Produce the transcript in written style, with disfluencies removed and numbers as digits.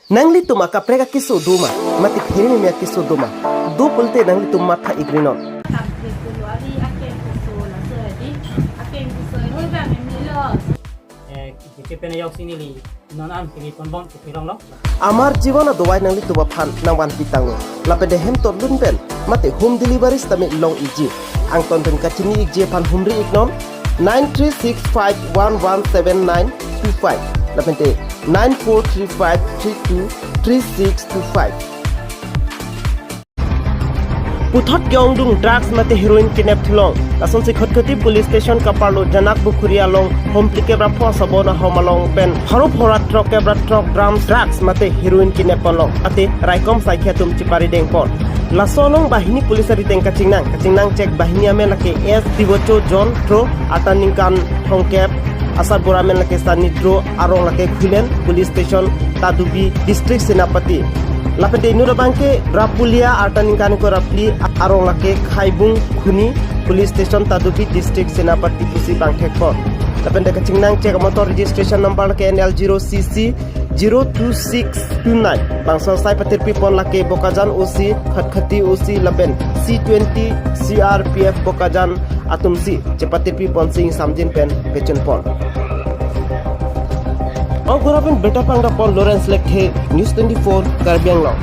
Nangli tuma kapreka kisu duma mati phiri me kisu duma du pulte nangli tuma tha igrino Amar jiwana dowai nangli tuba phan nangwan pitango lapede hem tot lunben mate home delivery stame long iji ang tonton kachini ije phan humri ignom 9365117925 lapente 9435323625 Puthot Gyongdung drugs mate heroin kidnap thilong ason se khotkhoti police station kaparlo janak bukhuria long home tikebra phosabona homalong pen harop horat truck kebra truck drums drugs mate heroin kidnap long ate raikom saikha tum chipari dengpon lasolong bahini police ari teng kachingnang check bahini amen lake s tibocho john tro ataning kan thongkep asar boramen lake sanitro arong lake khilen police station tadubi district senapati lapete nura bangke rapulia artaning ko rapli arong lake khaibung khuni police station tadubi district senapati pusi bangthekpon lapende kachingnang check motor registration number lake NL0CC 02629 bangsal sai patir pipon lake bokajan OC khatkhati OC laben C20 CRPF bokajan atumsi chepatir pipon sing samjin pen pechon pon Ang gurapin beta pangda pon Lawrence Lekhe News 24 Karbiang Long